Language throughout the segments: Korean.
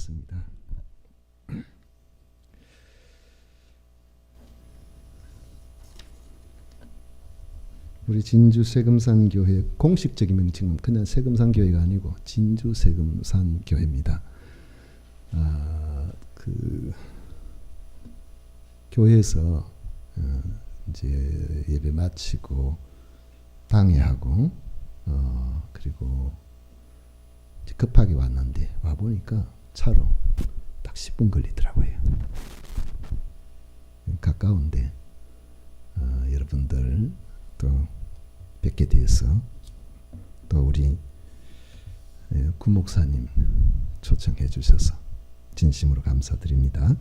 기도하겠습니다. 우리 진주 세금산 교회 공식적인 명칭은 그냥 세금산 교회가 아니고 진주 세금산 교회입니다. 그 교회에서 이제 예배 마치고 방해하고 그리고 이제 급하게 왔는데 와 보니까 차로 딱 10분 걸리더라고요. 가까운데 여러분들 또 뵙게 되어서 또 우리 구목사님 초청해 주셔서 진심으로 감사드립니다.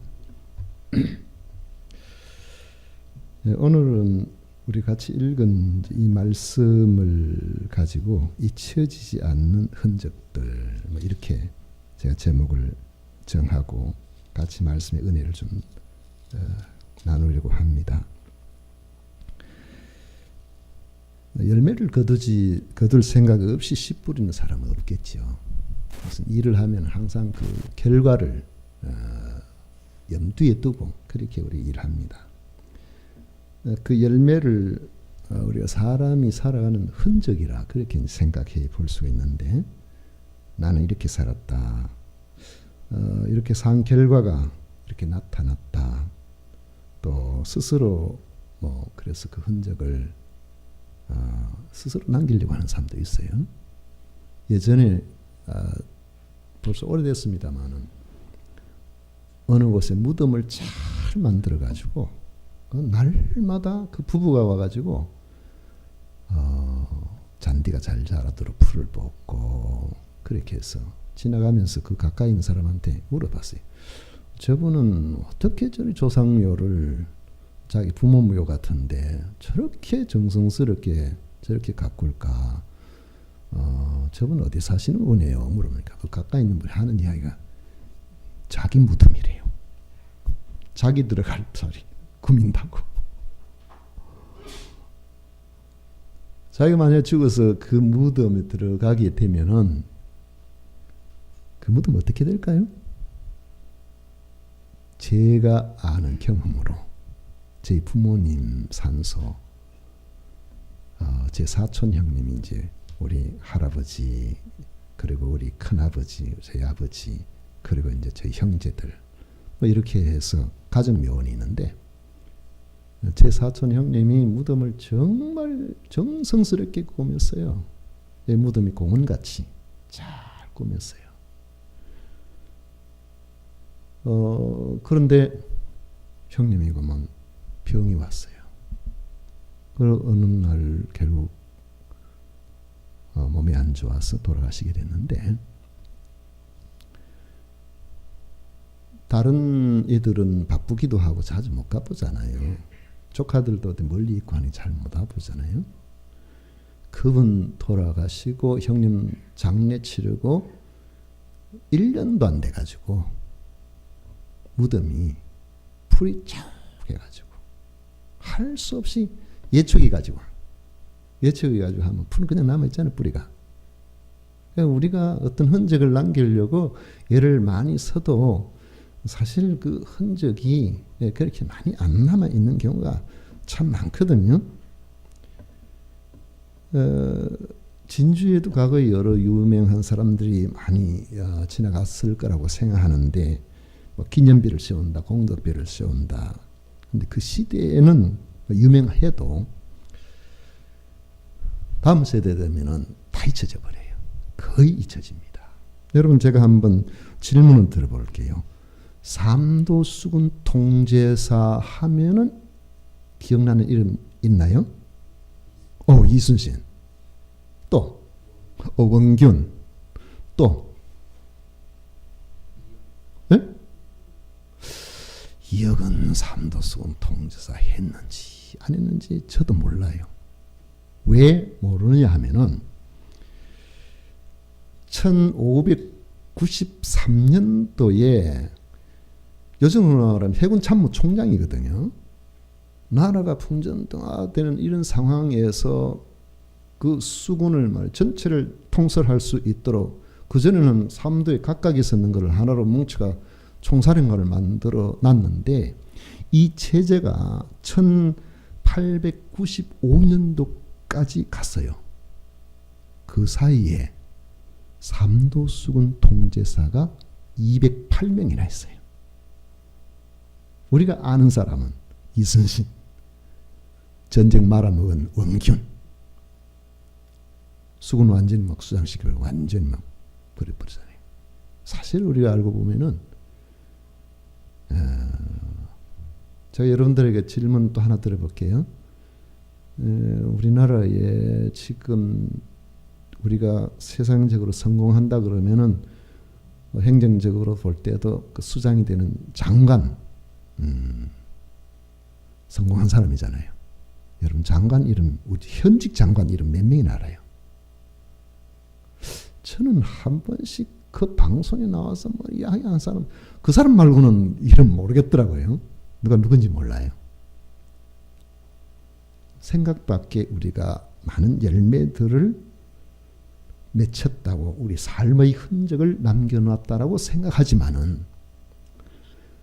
오늘은 우리 같이 읽은 이 말씀을 가지고 잊혀지지 않는 흔적들 이렇게 제가 제목을 정하고 같이 말씀의 은혜를 좀 나누려고 합니다. 열매를 거둘 생각 없이 씨 뿌리는 사람은 없겠죠. 무슨 일을 하면 항상 그 결과를 염두에 두고 그렇게 우리 일합니다. 그 열매를 우리가 사람이 살아가는 흔적이라 그렇게 생각해 볼 수가 있는데 나는 이렇게 살았다. 이렇게 산 결과가 이렇게 나타났다. 또 스스로 그래서 그 흔적을 스스로 남기려고 하는 사람도 있어요. 예전에 벌써 오래됐습니다만은 어느 곳에 무덤을 잘 만들어 가지고 날마다 그 부부가 와가지고 잔디가 잘 자라도록 풀을 뽑고 그렇게 해서 지나가면서 그 가까이 있는 사람한테 물어봤어요. 저분은 어떻게 저리 조상묘를 자기 부모 묘 같은데 저렇게 정성스럽게 저렇게 가꿀까? 저분 어디 사시는 분이에요? 물어보니까 그 가까이 있는 분이 하는 이야기가 자기 무덤이래요. 자기 들어갈 자리 꾸민다고. 자기가 만약 죽어서 그 무덤에 들어가게 되면은 그 무덤 어떻게 될까요? 제가 아는 경험으로 제 부모님 산소, 제 사촌 형님이 이제 우리 할아버지 그리고 우리 큰아버지, 저희 아버지 그리고 이제 저희 형제들 이렇게 해서 가정 묘원이 있는데 제 사촌 형님이 무덤을 정말 정성스럽게 꾸몄어요. 이 무덤이 공원같이 잘 꾸몄어요. 그런데 형님이 그만 병이 왔어요. 어느 날 결국 몸이 안 좋아서 돌아가시게 됐는데 다른 애들은 바쁘기도 하고 자주 못 가보잖아요. 조카들도 멀리 있고 하니 잘 못 와보잖아요. 그분 돌아가시고 형님 장례 치르고 1년도 안 돼가지고 무덤이 풀이 쫙 해가지고 할 수 없이 예초기 가지고 하면 풀은 그냥 남아있잖아요. 뿌리가. 그러니까 우리가 어떤 흔적을 남기려고 애를 많이 써도 사실 그 흔적이 그렇게 많이 안 남아 있는 경우가 참 많거든요. 진주에도 과거에 여러 유명한 사람들이 많이 지나갔을 거라고 생각하는데 기념비를 세운다, 공덕비를 세운다. 근데 그 시대에는 유명해도 다음 세대 되면은 다 잊혀져 버려요. 거의 잊혀집니다. 여러분 제가 한번 질문을 들어볼게요. 삼도수군 통제사 하면은 기억나는 이름 있나요? 이순신, 또 원균, 또 이혁은 삼도수군 통제사 했는지 안 했는지 저도 몰라요. 왜 모르느냐 하면은 1593년도에 여정훈 해군 참모총장이거든요. 나라가 풍전등화되는 이런 상황에서 그 수군을 전체를 통솔할 수 있도록 그전에는 삼도에 각각 있었는 것을 하나로 뭉쳐가 총사령관을 만들어 놨는데 이 체제가 1895년도까지 갔어요. 그 사이에 삼도수군 통제사가 208명이나 있어요. 우리가 아는 사람은 이순신, 전쟁 말아먹은 원균, 수군 완전히 막 수장시키고 완전히 막 버려버리잖아요. 사실 우리가 알고 보면은 제가 여러분들에게 질문 또 하나 드려볼게요. 우리나라에 지금 우리가 세상적으로 성공한다 그러면은 행정적으로 볼 때도 그 수장이 되는 장관, 성공한 사람이잖아요. 여러분 장관 이름, 우리 현직 장관 이름 몇 명이나 알아요? 저는 한 번씩 그 방송에 나와서 뭐 이야기하는 사람, 그 사람 말고는 이름 모르겠더라고요. 누가 누군지 몰라요. 생각밖에 우리가 많은 열매들을 맺혔다고 우리 삶의 흔적을 남겨놨다라고 생각하지만은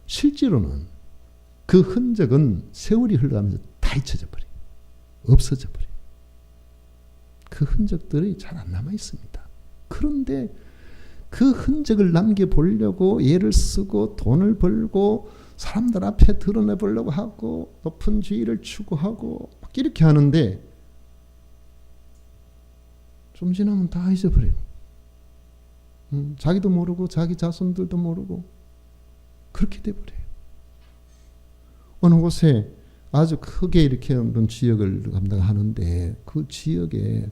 실제로는 그 흔적은 세월이 흘러가면서 다 잊혀져 버려요. 없어져 버려요. 그 흔적들이 잘 안 남아 있습니다. 그런데 그 흔적을 남겨보려고 애를 쓰고 돈을 벌고 사람들 앞에 드러내보려고 하고 높은 지위를 추구하고 막 이렇게 하는데 좀 지나면 다 잊어버려요. 자기도 모르고 자기 자손들도 모르고 그렇게 돼버려요. 어느 곳에 아주 크게 이렇게 어떤 지역을 감당하는데 그 지역에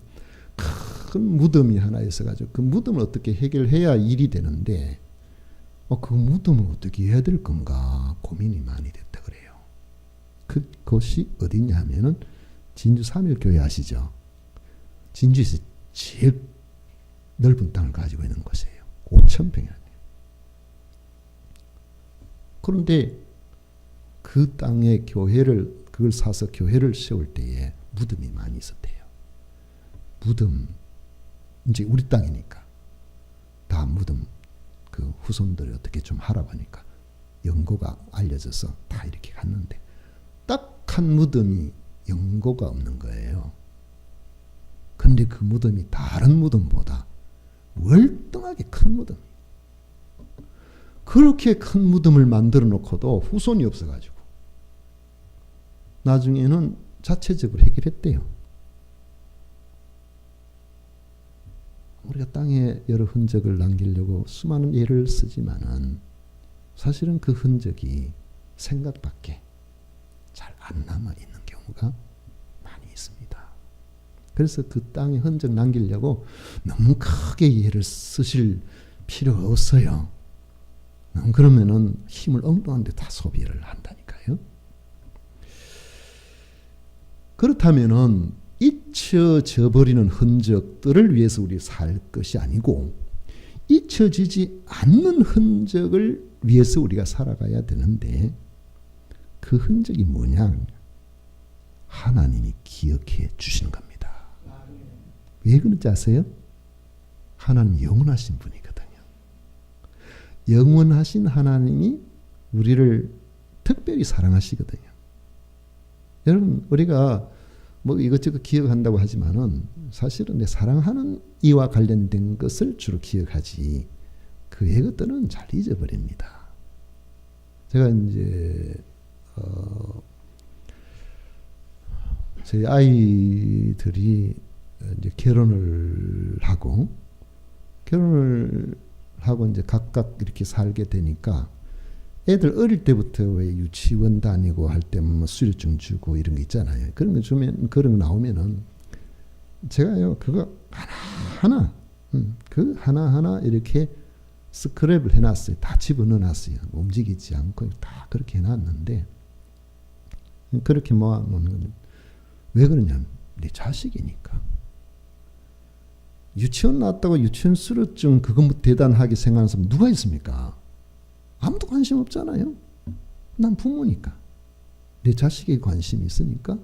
큰 무덤이 하나 있어가지고 그 무덤을 어떻게 해결해야 일이 되는데 그 무덤을 어떻게 해야 될 건가 고민이 많이 됐다 그래요. 그것이 어디냐 하면은 진주 삼일교회 아시죠? 진주에서 제일 넓은 땅을 가지고 있는 곳이에요. 5,000평이 아니에요. 그런데 그 땅에 그걸 사서 교회를 세울 때에 무덤이 많이 있었대요. 무덤, 이제 우리 땅이니까 다 무덤 그 후손들이 어떻게 좀 하라고 하니까 연고가 알려져서 다 이렇게 갔는데 딱 한 무덤이 연고가 없는 거예요. 근데 그 무덤이 다른 무덤보다 월등하게 큰 무덤. 그렇게 큰 무덤을 만들어 놓고도 후손이 없어가지고 나중에는 자체적으로 해결했대요. 우리가 땅에 여러 흔적을 남기려고 수많은 애를 쓰지만은 사실은 그 흔적이 생각밖에 잘 안 남아 있는 경우가 많이 있습니다. 그래서 그 땅에 흔적 남기려고 너무 크게 애를 쓰실 필요가 없어요. 그러면은 힘을 엉뚱한 데 다 소비를 한다니까요. 그렇다면은 잊혀져 버리는 흔적들을 위해서 우리 살 것이 아니고 잊혀지지 않는 흔적을 위해서 우리가 살아가야 되는데 그 흔적이 뭐냐? 하나님이 기억해 주시는 겁니다. 왜 그런지 아세요? 하나님 영원하신 분이거든요. 영원하신 하나님이 우리를 특별히 사랑하시거든요. 여러분 우리가 뭐 이것저것 기억한다고 하지만은 사실은 내 사랑하는 이와 관련된 것을 주로 기억하지 그 외의 것들은 잘 잊어버립니다. 제가 이제 저희 아이들이 이제 결혼을 하고 이제 각각 이렇게 살게 되니까 애들 어릴 때부터 왜 유치원 다니고 할 때 뭐 수료증 주고 이런 거 있잖아요. 그런 거 주면 그런 거 나오면은 제가요 그거 하나하나 그 하나하나 이렇게 스크랩을 해놨어요. 다 집어넣어놨어요. 움직이지 않고 다 그렇게 해놨는데 그렇게 모아놓는 건 왜 그러냐면 내 자식이니까. 유치원 나왔다고 유치원 수료증 그거 뭐 대단하게 생각하는 사람 누가 있습니까? 아무도 관심 없잖아요. 난 부모니까. 내 자식에 관심이 있으니까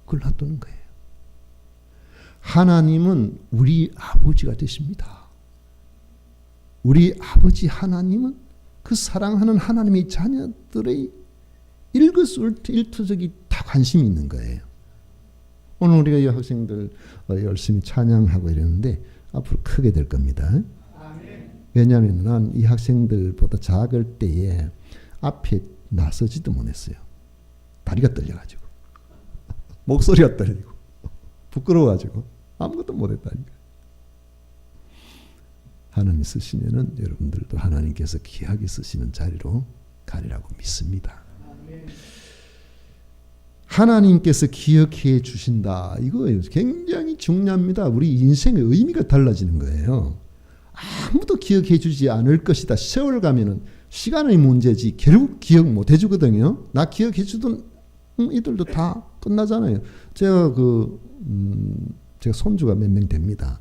그걸 놔두는 거예요. 하나님은 우리 아버지가 되십니다. 우리 아버지 하나님은 그 사랑하는 하나님의 자녀들의 일거수일투족이 다 관심이 있는 거예요. 오늘 우리가 이 학생들 열심히 찬양하고 이러는데 앞으로 크게 될 겁니다. 왜냐하면 난 이 학생들보다 작을 때에 앞에 나서지도 못했어요. 다리가 떨려가지고 목소리가 떨리고 부끄러워가지고 아무것도 못했다니까. 하나님 쓰시면은 여러분들도 하나님께서 귀하게 쓰시는 자리로 가리라고 믿습니다. 하나님께서 기억해 주신다. 이거 굉장히 중요합니다. 우리 인생의 의미가 달라지는 거예요. 아무도 기억해 주지 않을 것이다. 세월 가면은 시간의 문제지 결국 기억 못 해주거든요. 나 기억해 주던 이들도 다 끝나잖아요. 제가 제가 손주가 몇 명 됩니다.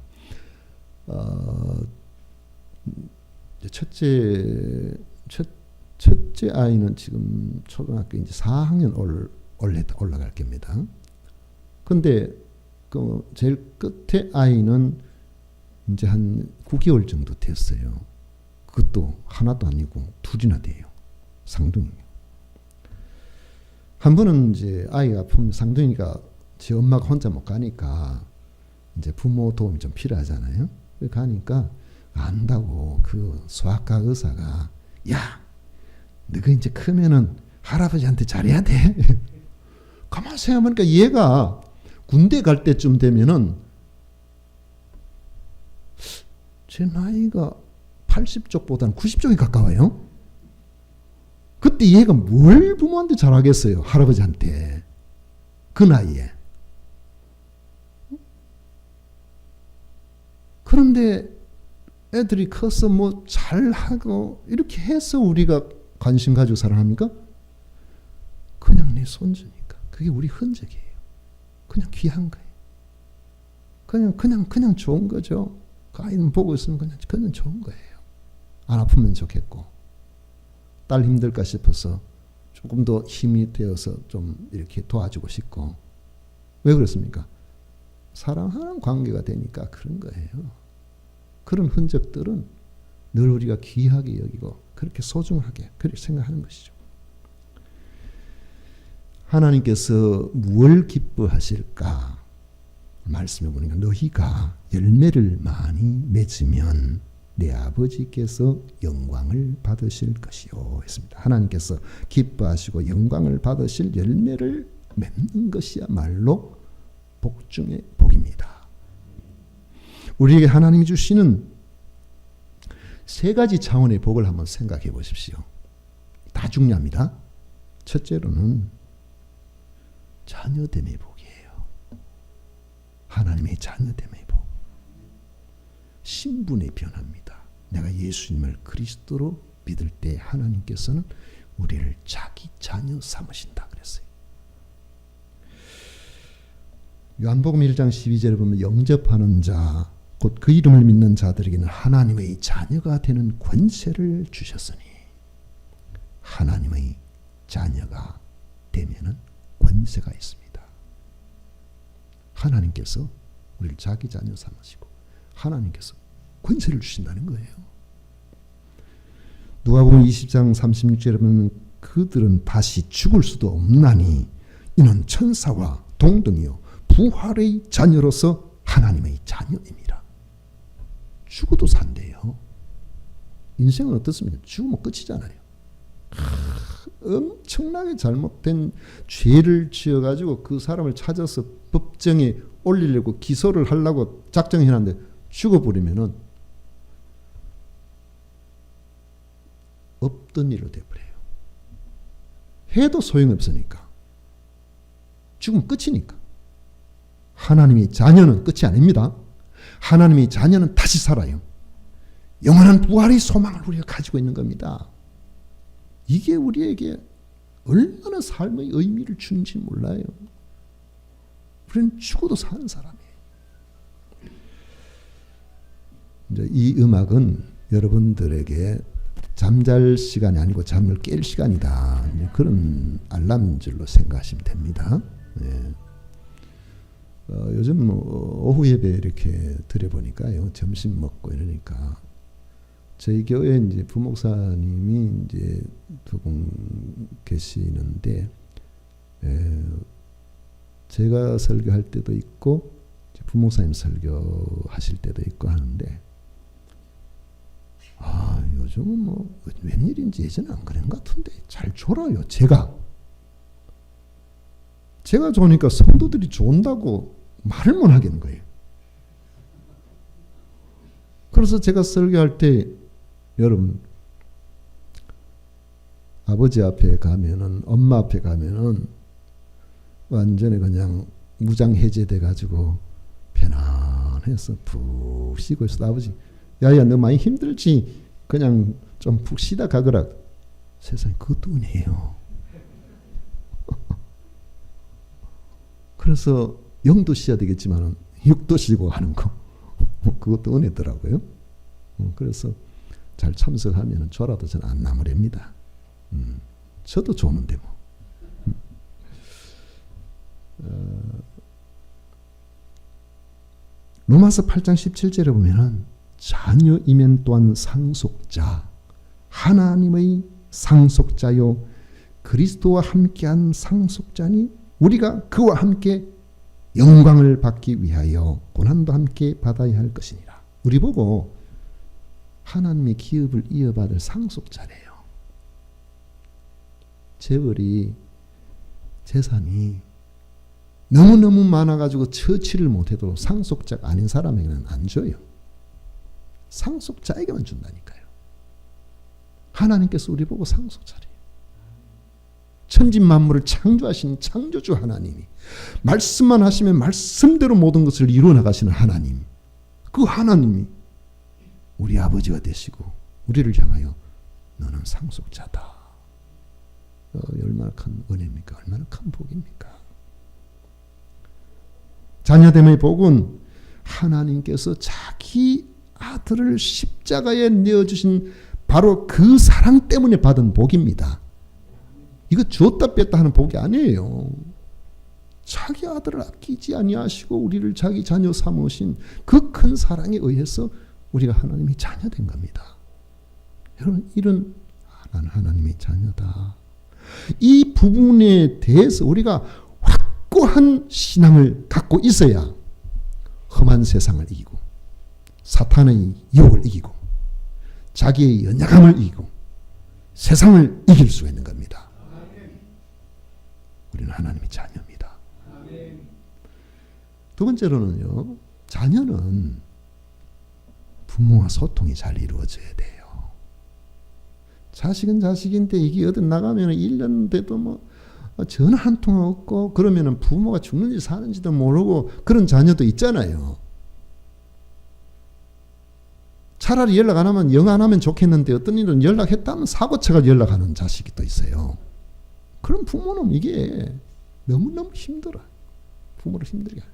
첫째 아이는 지금 초등학교 이제 4학년 올라갈 겁니다. 근데 그 제일 끝에 아이는 이제 한 9개월 정도 됐어요. 그것도 하나도 아니고 둘이나 돼요. 쌍둥이. 한 번은 이제 아이가 아프면 쌍둥이가 제 엄마가 혼자 못 가니까 이제 부모 도움이 좀 필요하잖아요. 가니까 안다고 그 소아과 의사가 야, 너가 이제 크면은 할아버지한테 잘해야 돼. 가만 생각해보니까 얘가 군대 갈 때쯤 되면은 제 나이가 80쪽보다는 90쪽이 가까워요. 그때 얘가 뭘 부모한테 잘하겠어요? 할아버지한테. 그 나이에. 그런데 애들이 커서 뭐 잘하고 이렇게 해서 우리가 관심 가지고 사랑합니까? 그냥 내 손주니까. 그게 우리 흔적이에요. 그냥 귀한 거예요. 그냥 좋은 거죠. 그 아이는 보고 있으면 그냥 좋은 거예요. 안 아프면 좋겠고. 딸 힘들까 싶어서 조금 더 힘이 되어서 좀 이렇게 도와주고 싶고. 왜 그렇습니까? 사랑하는 관계가 되니까 그런 거예요. 그런 흔적들은 늘 우리가 귀하게 여기고 그렇게 소중하게 그렇게 생각하는 것이죠. 하나님께서 무엇을 기뻐하실까? 말씀해 보니까 너희가 열매를 많이 맺으면 내 아버지께서 영광을 받으실 것이요 했습니다. 하나님께서 기뻐하시고 영광을 받으실 열매를 맺는 것이야말로 복 중의 복입니다. 우리에게 하나님이 주시는 세 가지 차원의 복을 한번 생각해 보십시오. 다 중요합니다. 첫째로는 자녀됨의 복이에요. 하나님의 자녀됨의 복. 신분의 변화입니다. 내가 예수님을 그리스도로 믿을 때 하나님께서는 우리를 자기 자녀 삼으신다 그랬어요. 요한복음 1장 12절에 보면 영접하는 자 곧 그 이름을 믿는 자들에게는 하나님의 자녀가 되는 권세를 주셨으니 하나님의 자녀가 되면은 권세가 있습니다. 하나님께서 우리를 자기 자녀 삼으시고 하나님께서 권세를 주신다는 거예요. 누가복음 20장 36절에 보면 그들은 다시 죽을 수도 없나니 이는 천사와 동등이요 부활의 자녀로서 하나님의 자녀입니다. 죽어도 산대요. 인생은 어떻습니까? 죽으면 끝이잖아요. 엄청나게 잘못된 죄를 지어가지고 그 사람을 찾아서 법정에 올리려고 기소를 하려고 작정해놨는데 죽어버리면은 없던 일로 돼버려요. 해도 소용없으니까. 죽으면 끝이니까. 하나님의 자녀는 끝이 아닙니다. 하나님의 자녀는 다시 살아요. 영원한 부활의 소망을 우리가 가지고 있는 겁니다. 이게 우리에게 얼마나 삶의 의미를 주는지 몰라요. 우리는 죽어도 사는 사람이에요. 이제 이 음악은 여러분들에게 잠잘 시간이 아니고 잠을 깰 시간이다. 그런 알람줄로 생각하시면 됩니다. 네. 요즘 오후 예배 이렇게 드려보니까요. 점심 먹고 이러니까 저희 교회 이제 부목사님이 이제 두 분 계시는데, 제가 설교할 때도 있고 부목사님 설교하실 때도 있고 하는데, 요즘은 뭐 웬일인지 예전에 안 그런 것 같은데 잘 졸아요. 제가 좋으니까 성도들이 좋은다고 말을 못 하겠는 거예요. 그래서 제가 설교할 때, 여러분, 아버지 앞에 가면은, 엄마 앞에 가면은 완전히 그냥 무장 해제돼 가지고 편안해서 푹 쉬고 있어. 아버지, 야야 너 많이 힘들지? 그냥 좀 푹 쉬다 가거라. 세상에 그것도 은혜예요. 그래서 영도 쉬어야 되겠지만 육도 쉬고 하는 거, 그것도 은혜더라고요. 그래서 잘 참석하면 졸아도 저는 안 나무랍니다. 저도 좋은데 뭐. 로마서 8장 17절에 보면은 자녀이면 또한 상속자, 하나님의 상속자요 그리스도와 함께한 상속자니 우리가 그와 함께 영광을 받기 위하여 고난도 함께 받아야 할 것이니라. 우리 보고 하나님의 기업을 이어받을 상속자래요. 재벌이, 재산이 너무너무 많아가지고 처치를 못해도 상속자가 아닌 사람에게는 안 줘요. 상속자에게만 준다니까요. 하나님께서 우리 보고 상속자래요. 천지만물을 창조하신 창조주 하나님이 말씀만 하시면 말씀대로 모든 것을 이루어 나가시는 하나님, 그 하나님이 우리 아버지가 되시고 우리를 향하여 너는 상속자다. 얼마나 큰 은혜입니까? 얼마나 큰 복입니까? 자녀됨의 복은 하나님께서 자기 아들을 십자가에 내어주신 바로 그 사랑 때문에 받은 복입니다. 이거 주었다 뺐다 하는 복이 아니에요. 자기 아들을 아끼지 아니하시고 우리를 자기 자녀 삼으신 그 큰 사랑에 의해서 우리가 하나님의 자녀된 겁니다. 여러분, 이런 나는 하나님의 자녀다. 이 부분에 대해서 우리가 확고한 신앙을 갖고 있어야 험한 세상을 이기고 사탄의 유혹을 이기고 자기의 연약함을 이기고 세상을 이길 수가 있는 겁니다. 우리는 하나님의 자녀입니다. 두 번째로는요, 자녀는 부모와 소통이 잘 이루어져야 돼요. 자식은 자식인데 이게 어디 나가면 1년 돼도 뭐 전화 한 통 없고 그러면 부모가 죽는지 사는지도 모르고 그런 자녀도 있잖아요. 차라리 연락 안 하면 영 안 하면 좋겠는데 어떤 일은 연락했다면 사고쳐가 연락하는 자식이 또 있어요. 그런 부모는 이게 너무너무 힘들어요. 부모를 힘들게 해요.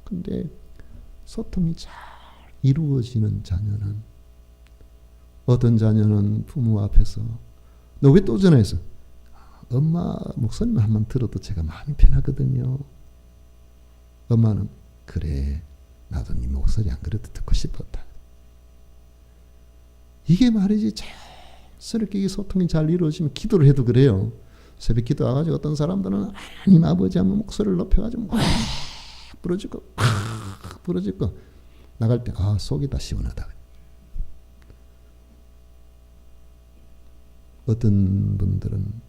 근데 소통이 잘 이루어지는 자녀는, 어떤 자녀는 부모 앞에서 너 왜 또 전화했어? 엄마 목소리만 한번 들어도 제가 마음이 편하거든요. 엄마는 그래 나도 네 목소리 안 그래도 듣고 싶었다. 이게 말이지 자연스럽게 소통이 잘 이루어지면 기도를 해도 그래요. 새벽 기도 와가지고 어떤 사람들은 하나님 아버지 하면 목소리를 높여가지고 막 부러지고 막 부러지고 나갈 때 속이 다 시원하다. 어떤 분들은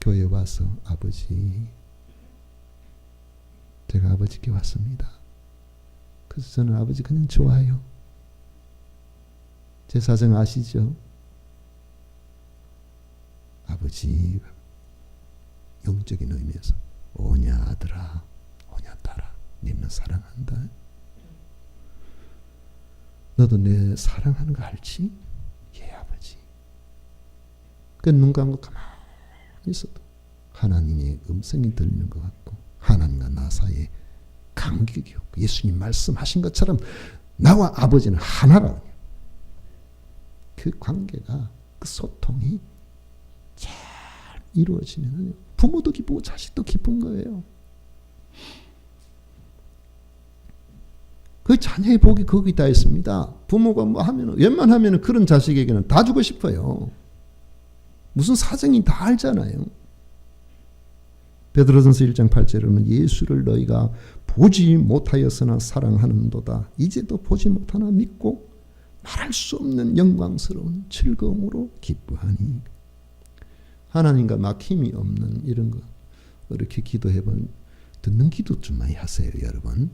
교회에 와서 아버지, 제가 아버지께 왔습니다. 그래서 저는 아버지 그냥 좋아요. 제 사정 아시죠? 아버지, 영적인 의미에서 오냐 아들아, 오냐 딸아, 니는 사랑한다. 너도 내 사랑하는 거 알지? 예 아버지. 그 눈 감고 가만히 있어도 하나님의 음성이 들리는 것 같고 하나님과 나 사이에 간격이 없고 예수님 말씀하신 것처럼 나와 아버지는 하나라고요. 그 관계가, 그 소통이 잘 이루어지면 부모도 기쁘고 자식도 기쁜 거예요. 그 그 자녀의 복이 거기다 있습니다. 부모가 뭐 하면 웬만하면 그런 자식에게는 다 주고 싶어요. 무슨 사정이 다 알잖아요. 베드로전서 1장 8절에는 예수를 너희가 보지 못하였으나 사랑하는도다. 이제도 보지 못하나 믿고 말할 수 없는 영광스러운 즐거움으로 기뻐하니. 하나님과 막힘이 없는 이런 거 이렇게 기도해본 듣는 기도 좀 많이 하세요, 여러분.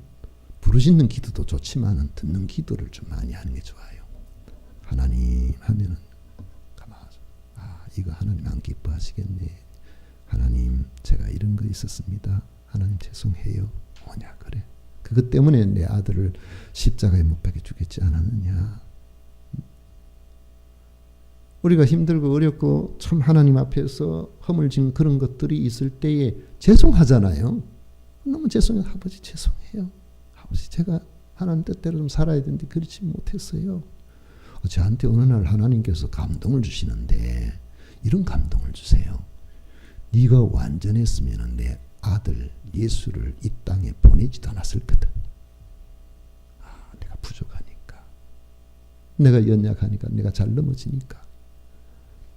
부르짖는 기도도 좋지만 듣는 기도를 좀 많이 하는 게 좋아요. 하나님 하면은 가만히 이거 하나님 안 기뻐하시겠네. 하나님 제가 이런 거 있었습니다. 하나님 죄송해요. 뭐냐 그래. 그것 때문에 내 아들을 십자가에 못 박혀 주겠지 않았느냐. 우리가 힘들고 어렵고 참 하나님 앞에서 허물진 그런 것들이 있을 때에 죄송하잖아요. 너무 죄송해요. 아버지 죄송해요. 아버지 제가 하나님 뜻대로 좀 살아야 되는데 그렇지 못했어요. 저한테 어느 날 하나님께서 감동을 주시는데 이런 감동을 주세요. 네가 완전했으면 내 아들 예수를 이 땅에 보내지도 않았을 거다. 내가 부족하니까. 내가 연약하니까. 내가 잘 넘어지니까.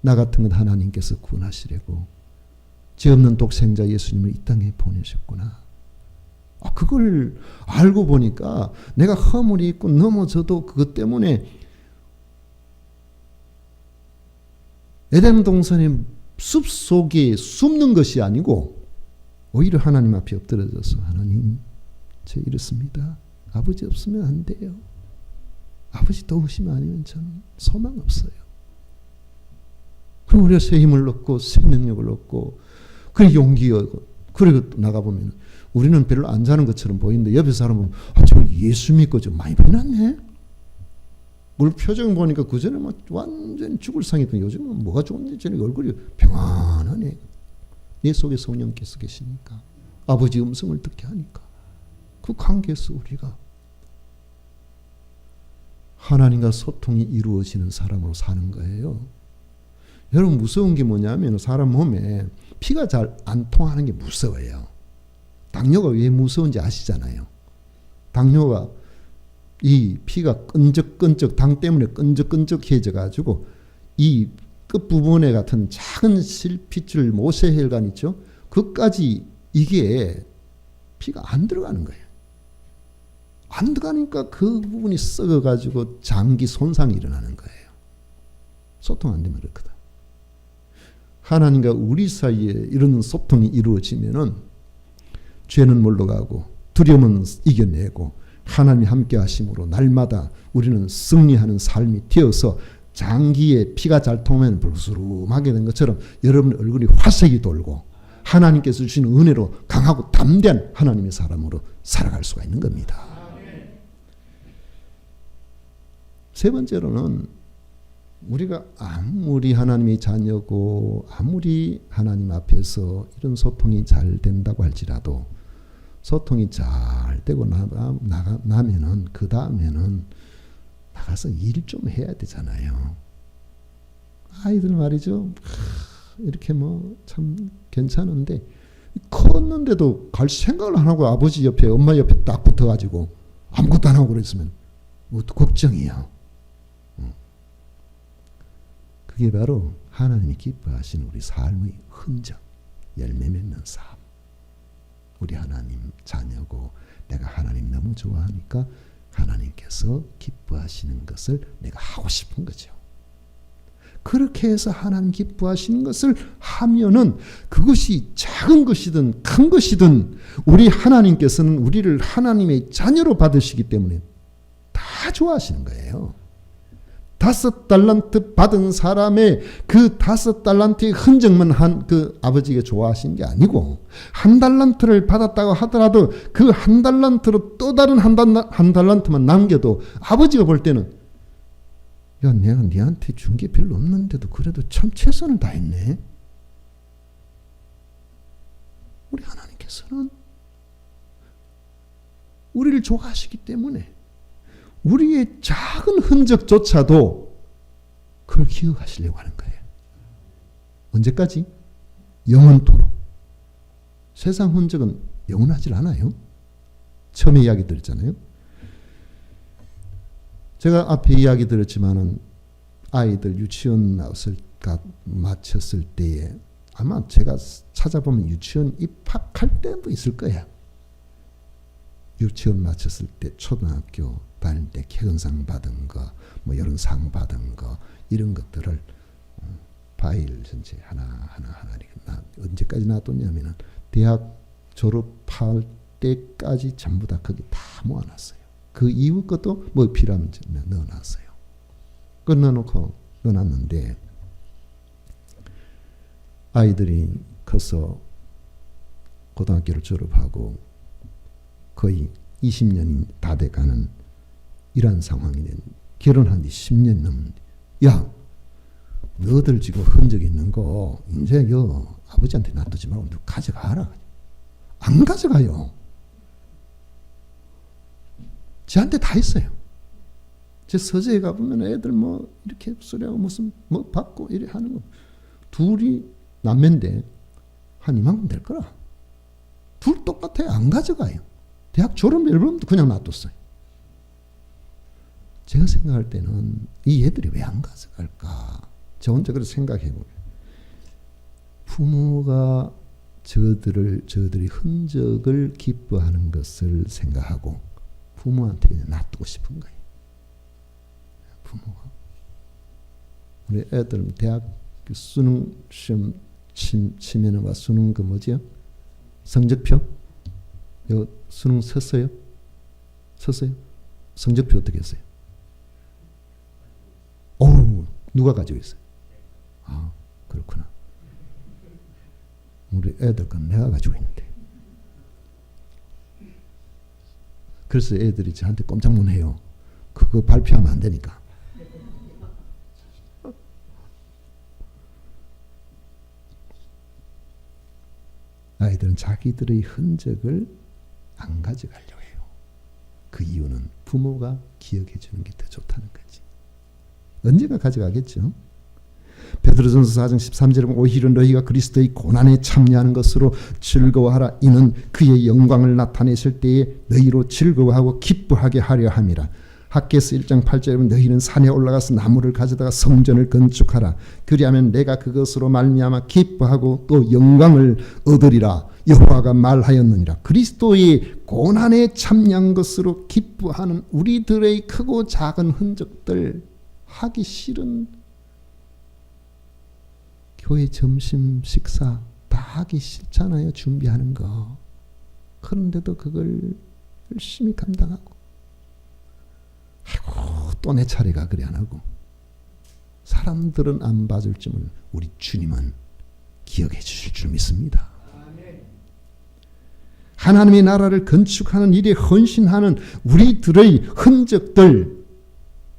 나 같은 건 하나님께서 구원하시려고 죄 없는 독생자 예수님을 이 땅에 보내셨구나. 그걸 알고 보니까 내가 허물이 있고 넘어져도 그것 때문에 에덴 동산의 숲속에 숨는 것이 아니고 오히려 하나님 앞에 엎드려져서 하나님 저 이렇습니다. 아버지 없으면 안 돼요. 아버지 도우시면 아니면 저는 소망 없어요. 그럼 우리가 새 힘을 얻고 새 능력을 얻고 그리고 용기 얻고 그리고 또 나가보면 우리는 별로 안 자는 것처럼 보이는데 옆에 사람은 저 예수 믿고 좀 많이 변했네. 물 표정 보니까 그전에 뭐 완전히 죽을 상이던 요즘은 뭐가 좋은지 저는 얼굴이 평안하네. 내 속에 성령께서 계시니까 아버지 음성을 듣게 하니까 그 관계에서 우리가 하나님과 소통이 이루어지는 사람으로 사는 거예요. 여러분 무서운 게 뭐냐면 사람 몸에 피가 잘 안 통하는 게 무서워요. 당뇨가 왜 무서운지 아시잖아요. 당뇨가 이 피가 끈적끈적 당 때문에 끈적끈적해져 가지고 이 끝부분에 같은 작은 실핏줄 모세혈관 있죠. 그까지 이게 피가 안 들어가는 거예요. 안 들어가니까 그 부분이 썩어 가지고 장기 손상이 일어나는 거예요. 소통 안 되면 그렇거든. 하나님과 우리 사이에 이런 소통이 이루어지면은 죄는 물러가고 두려움은 이겨내고 하나님이 함께 하심으로 날마다 우리는 승리하는 삶이 되어서 장기에 피가 잘 통하면 불수름하게 된 것처럼 여러분의 얼굴이 화색이 돌고 하나님께서 주신 은혜로 강하고 담대한 하나님의 사람으로 살아갈 수가 있는 겁니다. 세 번째로는 우리가 아무리 하나님의 자녀고 아무리 하나님 앞에서 이런 소통이 잘 된다고 할지라도 소통이 잘 되고 나면은 그 다음에는 나가서 일 좀 해야 되잖아요. 아이들 말이죠. 이렇게 뭐 참 괜찮은데 컸는데도 갈 생각을 안 하고 아버지 옆에 엄마 옆에 딱 붙어가지고 아무것도 안 하고 그랬으면 걱정이야. 그게 바로 하나님이 기뻐하시는 우리 삶의 흔적, 열매 맺는 삶. 우리 하나님 자녀고 내가 하나님 너무 좋아하니까 하나님께서 기뻐하시는 것을 내가 하고 싶은 거죠. 그렇게 해서 하나님 기뻐하시는 것을 하면은 그것이 작은 것이든 큰 것이든 우리 하나님께서는 우리를 하나님의 자녀로 받으시기 때문에 다 좋아하시는 거예요. 5달란트 받은 사람의 그 5달란트의 흔적만 그 아버지가 좋아하신 게 아니고 1달란트를 받았다고 하더라도 그 1달란트로 또 다른 한 달란트만 남겨도 아버지가 볼 때는 야 내가 네한테 준 게 별로 없는데도 그래도 참 최선을 다했네. 우리 하나님께서는 우리를 좋아하시기 때문에 우리의 작은 흔적조차도 그걸 기억하시려고 하는 거예요. 언제까지? 영원토록. 세상 흔적은 영원하지 않아요. 처음에 이야기 드렸잖아요. 제가 앞에 이야기 드렸지만은 아이들 유치원 마쳤을 때에 아마 제가 찾아보면 유치원 입학할 때도 있을 거야. 유치원 마쳤을 때 초등학교 다닐 때 개근상 받은 거, 뭐 이런 상 받은 거 이런 것들을 파일 전체 하나 언제까지 놔뒀냐면은 대학 졸업할 때까지 전부 다 거기 다 모아놨어요. 그 이후 것도 뭐 필요하면 넣어놨어요. 넣어놨는데 아이들이 커서 고등학교를 졸업하고 거의 20년이 다 돼가는 이런 상황이 된 결혼한 지 10년 넘는데 야 너들 지금 흔적 있는 거 이제 아버지한테 놔두지 말고 너 가져가라. 안 가져가요. 저한테 다 있어요. 제 서재에 가보면 애들 뭐 이렇게 소리하고 무슨 뭐 받고 이래 하는 거 둘이 남매인데 한 이만큼 될 거라. 둘 똑같아요. 안 가져가요. 대학 졸업 앨범도 그냥 놔뒀어요. 제가 생각할 때는 이 애들이 왜 안 가져갈까? 저 혼자 그렇게 생각해 보면 부모가 저들이 흔적을 기뻐하는 것을 생각하고 부모한테 그냥 놔두고 싶은 거예요. 부모가 우리 애들 대학 수능 시험 치면은 와 수능 그 뭐지요? 성적표? 요 수능 썼어요? 성적표 어떻게 했어요? 어우, 누가 가지고 있어요? 아, 그렇구나. 우리 애들 건 내가 가지고 있는데. 그래서 애들이 저한테 꼼짝 못 해요. 그거 발표하면 안 되니까. 아이들은 자기들의 흔적을 안 가져가려고 해요. 그 이유는 부모가 기억해 주는 게 더 좋다는 거지. 언젠가 가져가겠죠. 베드로전서 4장 13절에 보면 오히려 너희가 그리스도의 고난에 참여하는 것으로 즐거워하라. 이는 그의 영광을 나타내실 때에 너희로 즐거워하고 기뻐하게 하려 함이라. 학개서 1장 8절에 보면 너희는 산에 올라가서 나무를 가져다가 성전을 건축하라. 그리하면 내가 그것으로 말미암아 기뻐하고 또 영광을 얻으리라. 여호와가 말하였느니라. 그리스도의 고난에 참여한 것으로 기뻐하는 우리들의 크고 작은 흔적들 하기 싫은 교회 점심 식사 다 하기 싫잖아요. 준비하는 거. 그런데도 그걸 열심히 감당하고 아이고 또 내 차례가 그래 안 하고 사람들은 안 봐줄지만 우리 주님은 기억해 주실 줄 믿습니다. 하나님의 나라를 건축하는 일에 헌신하는 우리들의 흔적들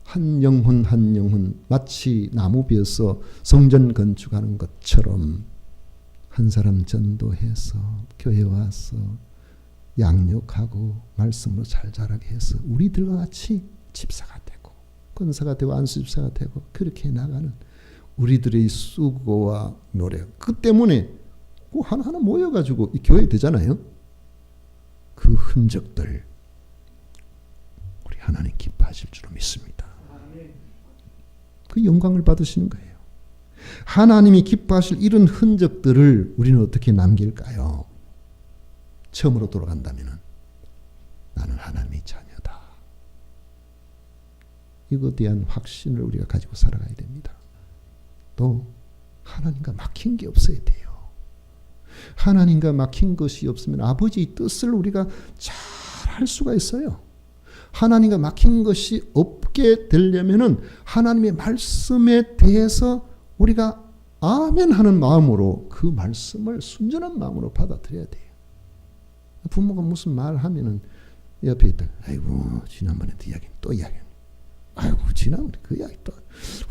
한 영혼 한 영혼 마치 나무 베어서 성전 건축하는 것처럼 한 사람 전도해서 교회 와서 양육하고 말씀으로 잘 자라게 해서 우리들과 같이 집사가 되고 권사가 되고 안수집사가 되고 그렇게 나가는 우리들의 수고와 노력 그 때문에 하나하나 모여가지고 이 교회 되잖아요. 그 흔적들 우리 하나님 기뻐하실 줄 믿습니다. 그 영광을 받으시는 거예요. 하나님이 기뻐하실 이런 흔적들을 우리는 어떻게 남길까요? 처음으로 돌아간다면 나는 하나님의 자녀다. 이것에 대한 확신을 우리가 가지고 살아가야 됩니다. 또 하나님과 막힌 게 없어야 돼요. 하나님과 막힌 것이 없으면 아버지의 뜻을 우리가 잘 할 수가 있어요. 하나님과 막힌 것이 없게 되려면은 하나님의 말씀에 대해서 우리가 아멘 하는 마음으로 그 말씀을 순전한 마음으로 받아들여야 돼요. 부모가 무슨 말 하면은 옆에 있다. 아이고 지난번에도 이야기 또 이야기. 아이고 지난번에 그 이야기 또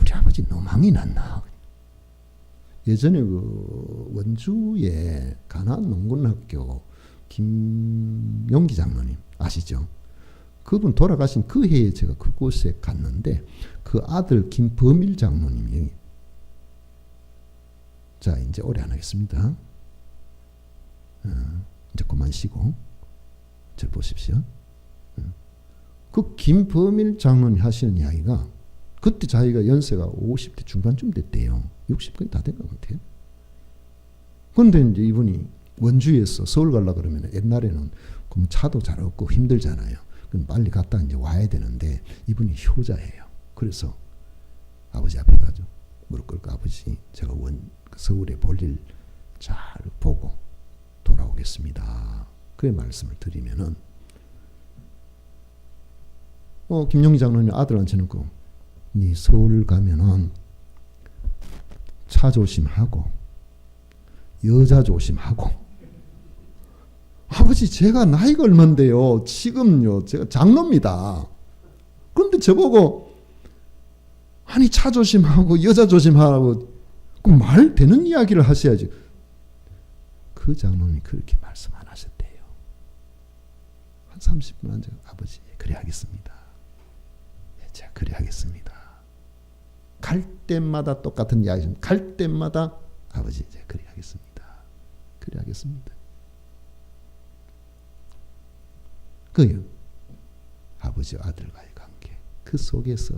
우리 아버지 노망이 났나. 예전에 그 원주에 가나안 농군학교 김용기 장로님 아시죠? 그분 돌아가신 그 해에 제가 그곳에 갔는데 그 아들 김범일 장로님이 자 이제 오래 안 하겠습니다. 이제 그만 쉬고 절 보십시오. 그 김범일 장로님 하시는 이야기가 그때 자기가 연세가 50대 중반쯤 됐대요. 60 거의 다 된 것 같아요. 그런데 이제 이분이 원주에서 서울 가려고 그러면 옛날에는 그럼 차도 잘 없고 힘들잖아요. 그럼 빨리 갔다 이제 와야 되는데 이분이 효자예요. 그래서 아버지 앞에 가죠. 무릎 꿇고 아버지 제가 서울에 볼일 잘 보고 돌아오겠습니다. 그의 말씀을 드리면은 김용희 장로님 아들한테는 네 서울 가면은 차 조심하고 여자 조심하고 아버지 제가 나이가 얼만데요. 지금요 제가 장로입니다. 그런데 저보고 아니 차 조심하고 여자 조심하라고 그 말 되는 이야기를 하셔야지. 그 장로님이 그렇게 말씀 안 하셨대요. 한 30분 앉아 아버지 그래 하겠습니다. 제가 그래 하겠습니다. 갈 때마다 똑같은 이야기 갈 때마다 아버지 제가 그래 하겠습니다. 그래 하겠습니다. 그요 아버지와 아들과의 관계 그 속에서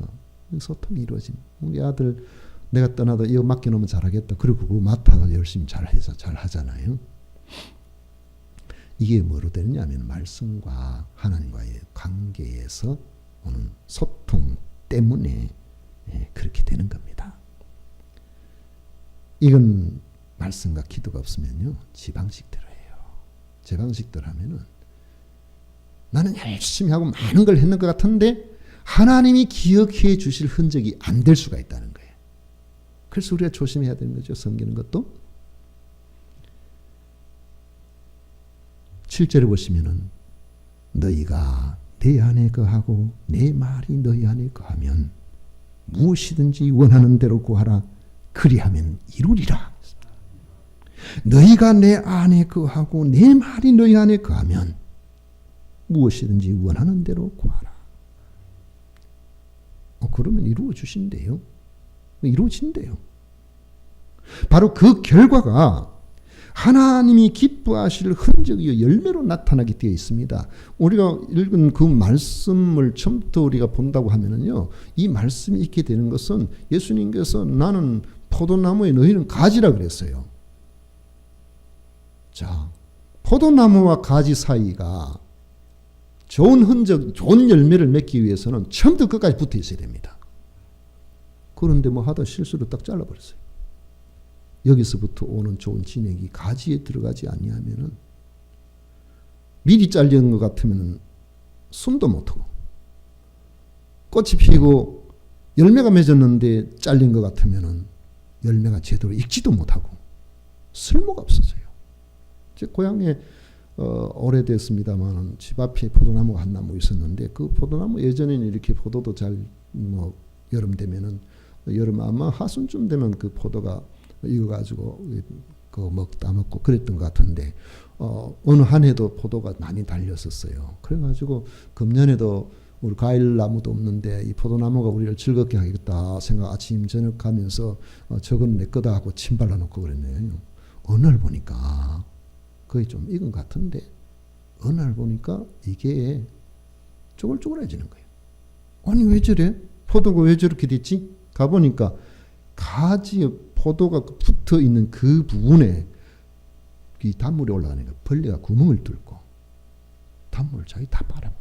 소통이 이루어진 우리 아들 내가 떠나도 이거 맡겨놓으면 잘하겠다. 그리고 그거 맡아서 열심히 잘해서 잘하잖아요. 이게 뭐로 되느냐 하면 말씀과 하나님과의 관계에서 오는 소통 때문에 그렇게 되는 겁니다. 이건 말씀과 기도가 없으면요 지방식대로 해요. 제 방식대로 하면은 나는 열심히 하고 많은 걸 했는 것 같은데 하나님이 기억해 주실 흔적이 안 될 수가 있다는 거예요. 그래서 우리가 조심해야 되는 거죠. 섬기는 것도. 7절에 보시면은 너희가 내 안에 거하고 내 말이 너희 안에 거하면 무엇이든지 원하는 대로 구하라. 그리하면 이루리라. 너희가 내 안에 거하고 내 말이 너희 안에 거하면 무엇이든지 원하는 대로 구하라. 그러면 이루어 주신대요. 이루어진대요. 바로 그 결과가 하나님이 기뻐하실 흔적이 열매로 나타나게 되어 있습니다. 우리가 읽은 그 말씀을 처음부터 우리가 본다고 하면은요, 이 말씀이 있게 되는 것은 예수님께서 나는 포도나무에 너희는 가지라 그랬어요. 자, 포도나무와 가지 사이가 좋은 흔적, 좋은 열매를 맺기 위해서는 처음부터 끝까지 붙어 있어야 됩니다. 그런데 뭐 하다 실수로 딱 잘라버렸어요. 여기서부터 오는 좋은 진액이 가지에 들어가지 아니하면은 미리 잘린 것 같으면 숨도 못하고 꽃이 피고 열매가 맺었는데 잘린 것 같으면은 열매가 제대로 익지도 못하고 쓸모가 없어져요. 제 고향에 오래됐습니다만 집 앞에 포도나무가 한 나무 있었는데 그 포도나무 예전에는 이렇게 포도도 잘 뭐 여름 되면은 여름 아마 하순쯤 되면 그 포도가 익어가지고 그 따먹고 그랬던 것 같은데 어느 한 해도 포도가 많이 달렸었어요. 그래가지고 금년에도 우리 과일 나무도 없는데 이 포도나무가 우리를 즐겁게 하겠다 생각 아침 저녁 가면서 저건 내 거다 하고 침 발라놓고 그랬네요. 어느 날 보니까 거의 좀 익은 것 같은데 어느 날 보니까 이게 쪼글쪼글해지는 거예요. 아니 왜 저래? 포도가 왜 저렇게 됐지? 가보니까 가지에 포도가 붙어 있는 그 부분에 이 단물이 올라가니까 벌레가 구멍을 뚫고 단물을 자기 다 빨아먹어.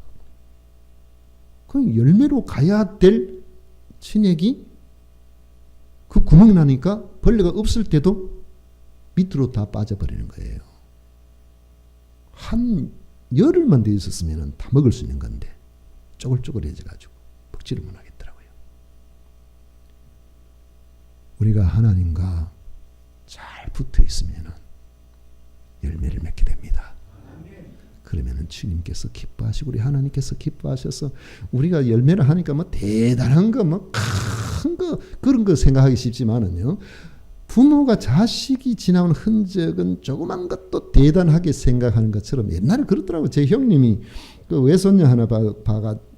그럼 열매로 가야 될 진액이 그 구멍이 나니까 벌레가 없을 때도 밑으로 다 빠져버리는 거예요. 한 열흘만 돼 있었으면 다 먹을 수 있는 건데 쪼글쪼글해져가지고 먹지를 못하겠더라고요. 우리가 하나님과 잘 붙어 있으면 열매를 맺게 됩니다. 그러면 주님께서 기뻐하시고 우리 하나님께서 기뻐하셔서 우리가 열매를 하니까 뭐 대단한 거 뭐 큰 거 그런 거 생각하기 쉽지만은요. 부모가 자식이 지나온 흔적은 조그만 것도 대단하게 생각하는 것처럼 옛날에 그렇더라고요. 제 형님이 그 외손녀 하나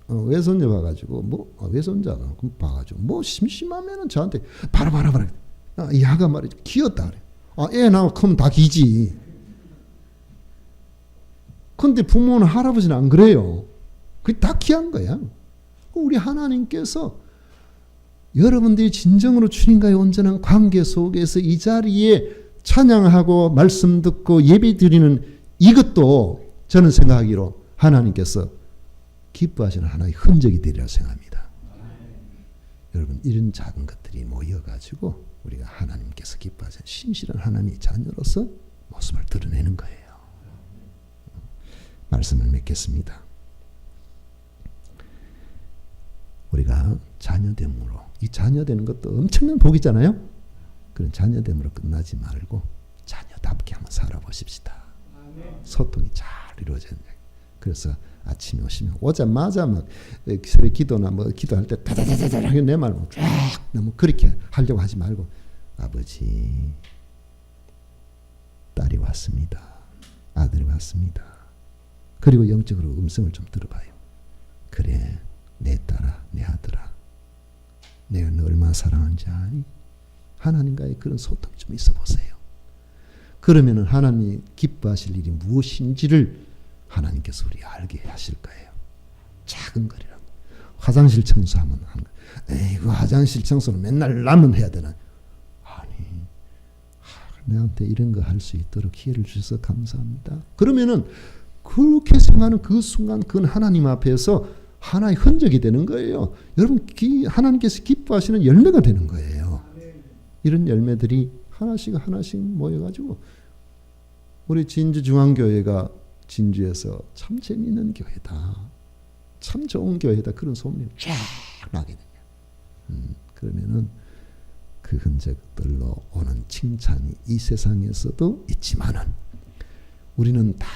외손녀 봐가지고 외손자가 봐가지고 심심하면은 저한테 봐라 이 아가 말이야 귀엽다 그래. 애 나와 크면 다 기지. 근데 부모는 할아버지는 안 그래요. 그게 다 귀한 거야. 우리 하나님께서 여러분들이 진정으로 주님과의 온전한 관계 속에서 이 자리에 찬양하고 말씀 듣고 예배 드리는 이것도 저는 생각하기로 하나님께서 기뻐하시는 하나의 흔적이 되리라 생각합니다. 여러분, 이런 작은 것들이 모여가지고 우리가 하나님께서 기뻐하시는 신실한 하나님의 자녀로서 모습을 드러내는 거예요. 말씀을 맺겠습니다. 우리가 자녀됨으로, 이 자녀되는 것도 엄청난 복이잖아요. 그런 자녀됨으로 끝나지 말고 자녀답게 한번 살아보십시다. 소통이 잘 이루어져야 돼요. 그래서 아침에 오시면 오자마자 막 새벽 기도나 뭐 기도할 때 다다다다다 내 말 쫙 너무 그렇게 하려고 하지 말고, 아버지, 딸이 왔습니다. 아들이 왔습니다. 그리고 영적으로 음성을 좀 들어봐요. 그래, 내 딸아, 내 아들아, 내가 너 얼마나 사랑하는지 아니? 하나님과의 그런 소통 좀 있어 보세요. 그러면은 하나님이 기뻐하실 일이 무엇인지를 하나님께서 우리 알게 하실 거예요. 작은 거리라고. 화장실 청소하면 하는 거. 에이, 그 화장실 청소는 맨날 나만 해야 되나? 아니, 내한테 이런 거 할 수 있도록 기회를 주셔서 감사합니다. 그러면은 그렇게 생각하는 그 순간 그건 하나님 앞에서 하나의 흔적이 되는 거예요. 여러분, 하나님께서 기뻐하시는 열매가 되는 거예요. 이런 열매들이 하나씩 하나씩 모여가지고 우리 진주중앙교회가 진주에서 참 재미있는 교회다, 참 좋은 교회다, 그런 소문이 쫙 나게 돼요. 그러면은 그 흔적들로 오는 칭찬이 이 세상에서도 있지만은 우리는 다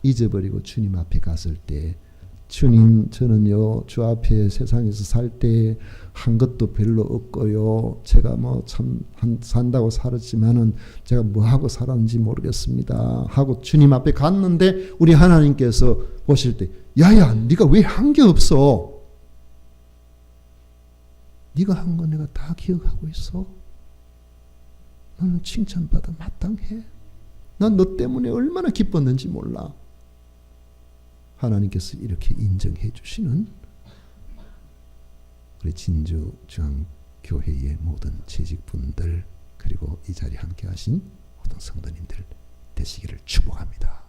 잊어버리고 주님 앞에 갔을 때, 주님, 저는요 주 앞에 세상에서 살 때 한 것도 별로 없고요, 제가 뭐 참 산다고 살았지만은 제가 뭐 하고 살았는지 모르겠습니다 하고 주님 앞에 갔는데, 우리 하나님께서 보실 때, 야야, 네가 왜 한 게 없어? 네가 한 거 내가 다 기억하고 있어. 너는 칭찬받아 마땅해. 난 너 때문에 얼마나 기뻤는지 몰라. 하나님께서 이렇게 인정해 주시는 우리 진주중앙교회의 모든 재직분들, 그리고 이 자리에 함께 하신 모든 성도님들 되시기를 축복합니다.